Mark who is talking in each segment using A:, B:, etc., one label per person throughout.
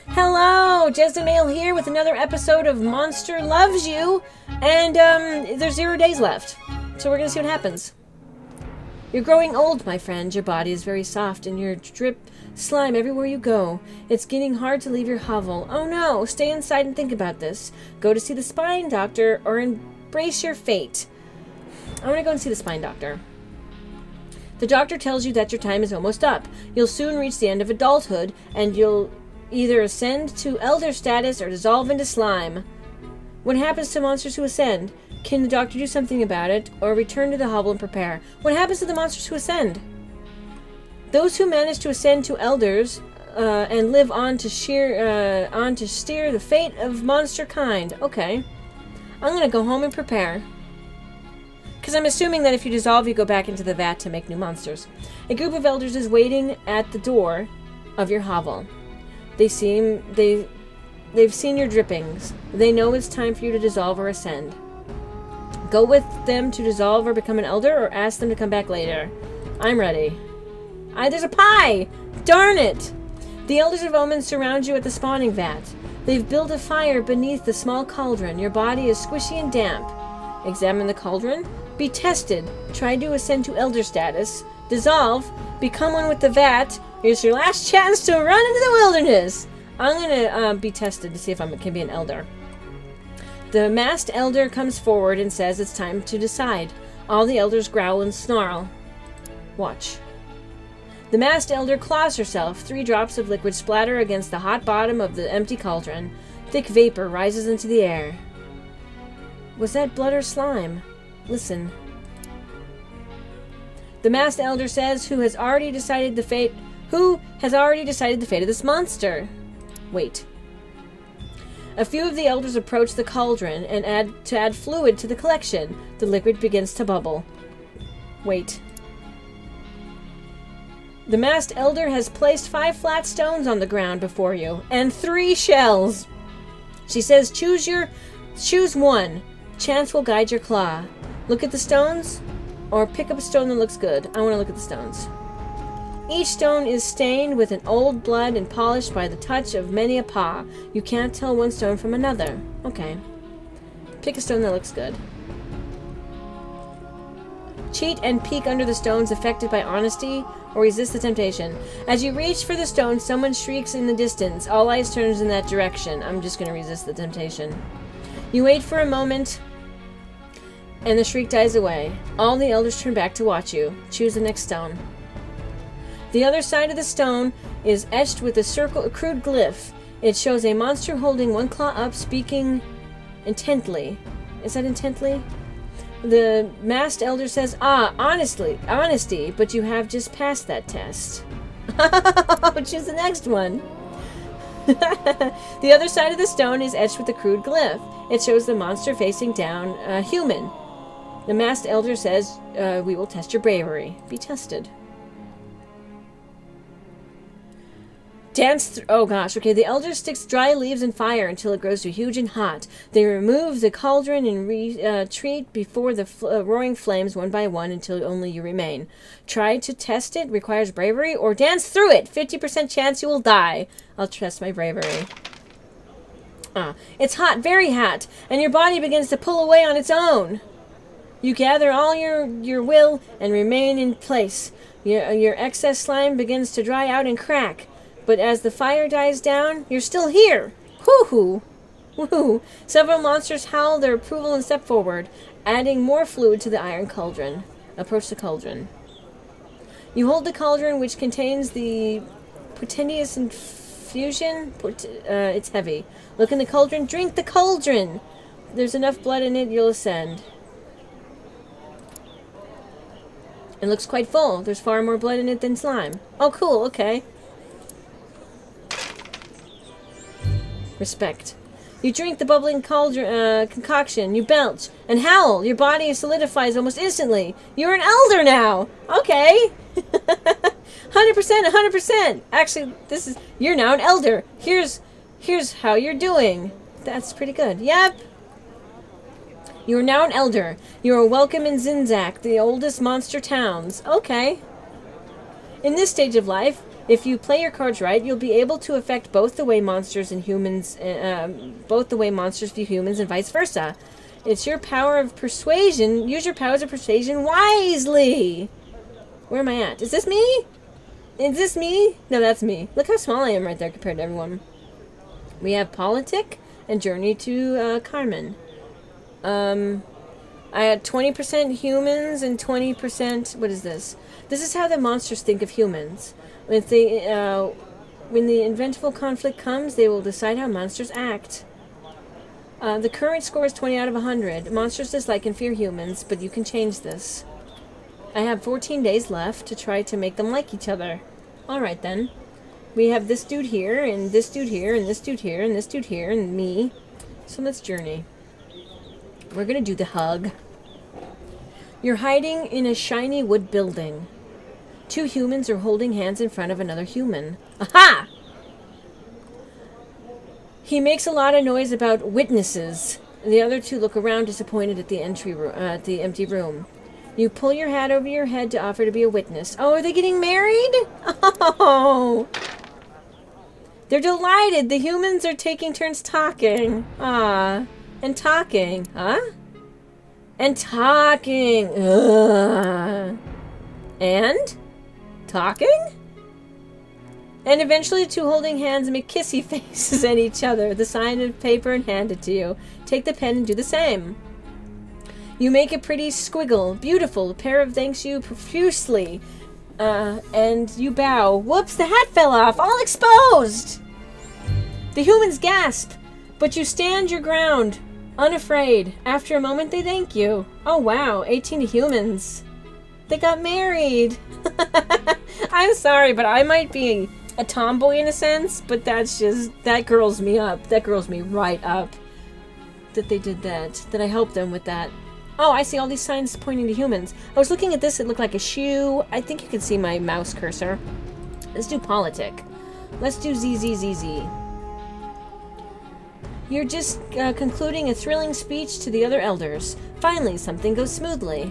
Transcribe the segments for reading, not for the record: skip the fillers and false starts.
A: Hello, Jezamail here with another episode of Monster Loves You, and there's 0 days left, so we're gonna see what happens. You're growing old, my friend. Your body is very soft, and you drip slime everywhere you go. It's getting hard to leave your hovel. Oh no, stay inside and think about this. Go to see the spine doctor, or embrace your fate. I'm gonna go and see the spine doctor. The doctor tells you that your time is almost up. You'll soon reach the end of adulthood, and you'll either ascend to elder status or dissolve into slime. What happens to monsters who ascend? Can the doctor do something about it, or return to the hovel and prepare? What happens to the monsters who ascend? Those who manage to ascend to elders and live on to steer the fate of monster kind. Okay. I'm gonna go home and prepare. Because I'm assuming that if you dissolve, you go back into the vat to make new monsters. A group of elders is waiting at the door of your hovel. They've seen your drippings. They know it's time for you to dissolve or ascend. Go with them to dissolve or become an elder, or ask them to come back later. I'm ready. There's a pie! Darn it! The elders of Omen surround you at the spawning vat. They've built a fire beneath the small cauldron. Your body is squishy and damp. Examine the cauldron. Be tested. Try to ascend to elder status. Dissolve. Become one with the vat. Here's your last chance to run into the wilderness. I'm gonna be tested to see if I can be an elder. The masked elder comes forward and says it's time to decide. All the elders growl and snarl. Watch. The masked elder claws herself. 3 drops of liquid splatter against the hot bottom of the empty cauldron. Thick vapor rises into the air. Was that blood or slime? Listen. The masked elder says who has already decided the fate of this monster. Wait. A few of the elders approach the cauldron and add fluid to the collection. The liquid begins to bubble. Wait. The masked elder has placed 5 flat stones on the ground before you, and 3 shells. She says choose one. Chance will guide your claw. Look at the stones, or pick up a stone that looks good. I want to look at the stones. Each stone is stained with an old blood and polished by the touch of many a paw. You can't tell one stone from another. Okay. Pick a stone that looks good. Cheat and peek under the stones affected by honesty, or resist the temptation. As you reach for the stone, someone shrieks in the distance. All eyes turn in that direction. I'm just going to resist the temptation. You wait for a moment, and the shriek dies away. All the elders turn back to watch you. Choose the next stone. The other side of the stone is etched with a crude glyph. It shows a monster holding one claw up, speaking intently. Is that intently? The masked elder says, honesty, but you have just passed that test. Choose the next one. The other side of the stone is etched with a crude glyph. It shows the monster facing down a human. The masked elder says, we will test your bravery. Be tested. Oh gosh, okay, the elder sticks dry leaves in fire until it grows too huge and hot. They remove the cauldron and retreat before the roaring flames one by one until only you remain. Try to test it, requires bravery, or dance through it. 50% chance you will die. I'll test my bravery. It's hot, very hot, and your body begins to pull away on its own. You gather all your will and remain in place. Your excess slime begins to dry out and crack. But as the fire dies down, you're still here! Woohoo! Woohoo! Several monsters howl their approval and step forward, adding more fluid to the iron cauldron. Approach the cauldron. You hold the cauldron, which contains the Potendious infusion. It's heavy. Look in the cauldron. Drink the cauldron! There's enough blood in it, you'll ascend. It looks quite full. There's far more blood in it than slime. Oh, cool. Okay. Respect. You drink the bubbling cauldron concoction. You belch and howl. Your body solidifies almost instantly. You're an elder now. Okay. 100%. 100%. Actually, you're now an elder. Here's how you're doing. That's pretty good. Yep. You are now an elder. You are welcome in Zinzak, the oldest monster towns. Okay. In this stage of life, If you play your cards right, you'll be able to affect both the way monsters and humans, both the way monsters view humans and vice versa. It's your power of persuasion. Use your powers of persuasion wisely. Where am I at? Is this me? Is this me? No, that's me. Look how small I am right there compared to everyone. We have politic and journey to Carmen. I had 20% humans and 20%... What is this? This is how the monsters think of humans. When the eventful conflict comes, they will decide how monsters act. The current score is 20 out of 100. Monsters dislike and fear humans, but you can change this. I have 14 days left to try to make them like each other. Alright then. We have this dude here, and this dude here, and this dude here, and this dude here, and me. So let's journey. We're gonna do the hug. You're hiding in a shiny wood building. 2 humans are holding hands in front of another human. Aha! He makes a lot of noise about witnesses. The other 2 look around disappointed at the empty room. You pull your hat over your head to offer to be a witness. Oh, are they getting married? Oh! They're delighted. The humans are taking turns talking. Ah. And talking. Huh? And talking. Ugh. And? Talking? And eventually 2 holding hands make kissy faces at each other. The sign of paper and hand it to you. Take the pen and do the same. You make a pretty squiggle. Beautiful. The pair of thanks you profusely. And you bow. Whoops, the hat fell off. All exposed! The humans gasp. But you stand your ground. Unafraid. After a moment, they thank you. Oh, wow. 18 humans. They got married. I'm sorry, but I might be a tomboy in a sense, but that's just... That girls me up. That girls me right up. That they did that. That I helped them with that. Oh, I see all these signs pointing to humans. I was looking at this. It looked like a shoe. I think you can see my mouse cursor. Let's do politic. Let's do ZZZZ. You're just concluding a thrilling speech to the other elders. Finally, something goes smoothly.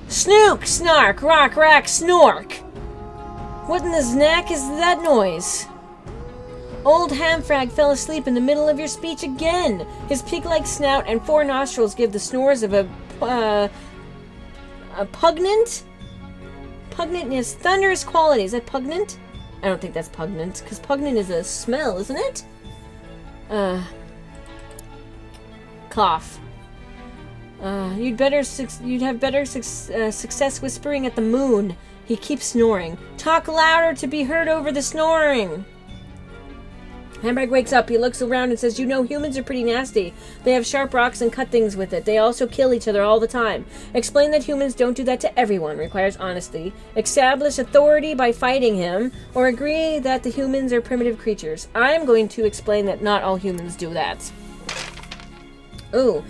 A: Snook, snark, rock, rack, snork. What in the snack is that noise? Old Hamfrag fell asleep in the middle of your speech again. His pig-like snout and 4 nostrils give the snores of a pugnant? Pugnant is thunderous quality. Is that pugnant? I don't think that's pugnant, because pugnant is a smell, isn't it? Cough. You'd have better success whispering at the moon. He keeps snoring. Talk louder to be heard over the snoring. Hamburg wakes up. He looks around and says, you know, humans are pretty nasty. They have sharp rocks and cut things with it. They also kill each other all the time. Explain that humans don't do that to everyone. Requires honesty. Establish authority by fighting him. Or agree that the humans are primitive creatures. I'm going to explain that not all humans do that. Ooh.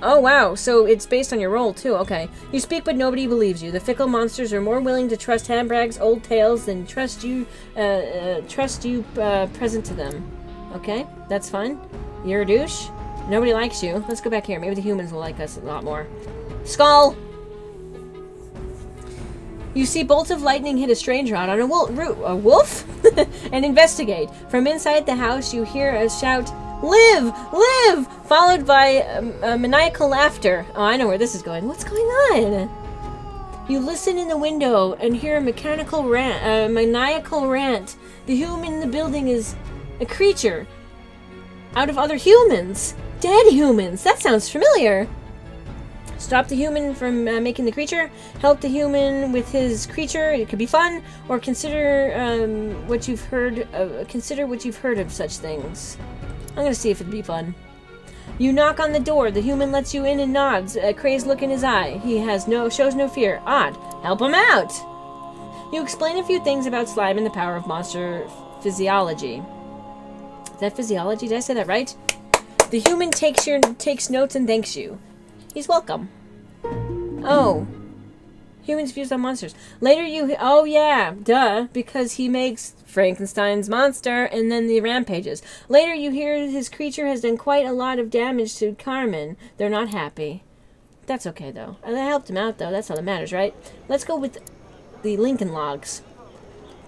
A: Oh, wow. So it's based on your role, too. Okay. You speak, but nobody believes you. The fickle monsters are more willing to trust Hambrag's old tales than trust you present to them. Okay? That's fine. You're a douche. Nobody likes you. Let's go back here. Maybe the humans will like us a lot more. Skull! You see bolts of lightning hit a stranger out on a wolf? And investigate. From inside the house, you hear a shout, "Live! Live!" Followed by maniacal laughter. Oh, I know where this is going. What's going on? You listen in the window and hear a maniacal rant. The human in the building is a creature out of other humans. Dead humans. That sounds familiar. Stop the human from making the creature. Help the human with his creature. It could be fun. Or consider what you've heard. Consider what you've heard of such things. I'm gonna see if it'd be fun. You knock on the door. The human lets you in and nods. A crazed look in his eye. He shows no fear. Odd. Help him out. You explain a few things about slime and the power of monster physiology. Is that physiology? Did I say that right? The human takes notes and thanks you. He's welcome. Oh. Humans' views on monsters. Later you... Oh, yeah. Duh. Because he makes Frankenstein's monster and then the rampages. Later you hear his creature has done quite a lot of damage to Carmen. They're not happy. That's okay, though. I helped him out, though. That's all that matters, right? Let's go with the Lincoln logs.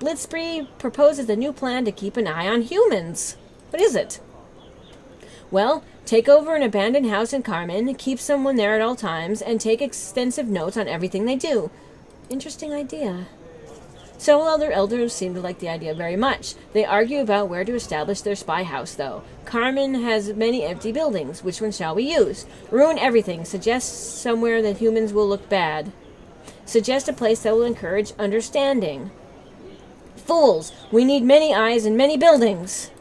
A: Blitzspree proposes a new plan to keep an eye on humans. What is it? Well, take over an abandoned house in Carmen, keep someone there at all times, and take extensive notes on everything they do. Interesting idea. Several other elders seem to like the idea very much. They argue about where to establish their spy house, though. Carmen has many empty buildings. Which one shall we use? Ruin everything. Suggest somewhere that humans will look bad. Suggest a place that will encourage understanding. Fools! We need many eyes and many buildings!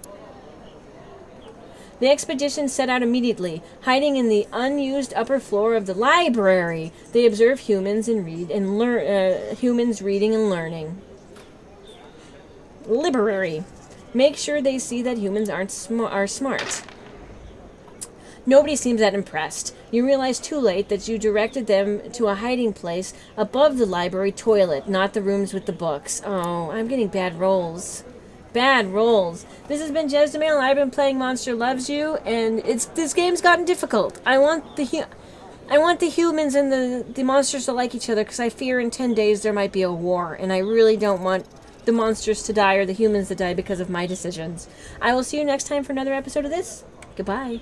A: The expedition set out immediately, hiding in the unused upper floor of the library. They observe humans and humans reading and learning. Library. Make sure they see that humans are smart. Nobody seems that impressed. You realize too late that you directed them to a hiding place above the library toilet, not the rooms with the books. Oh, I'm getting bad rolls. Bad rolls. This has been Jez DeMille. I've been playing Monster Loves You, and this game's gotten difficult. I want the humans and the monsters to like each other, because I fear in 10 days there might be a war, and I really don't want the monsters to die or the humans to die because of my decisions. I will see you next time for another episode of this. Goodbye.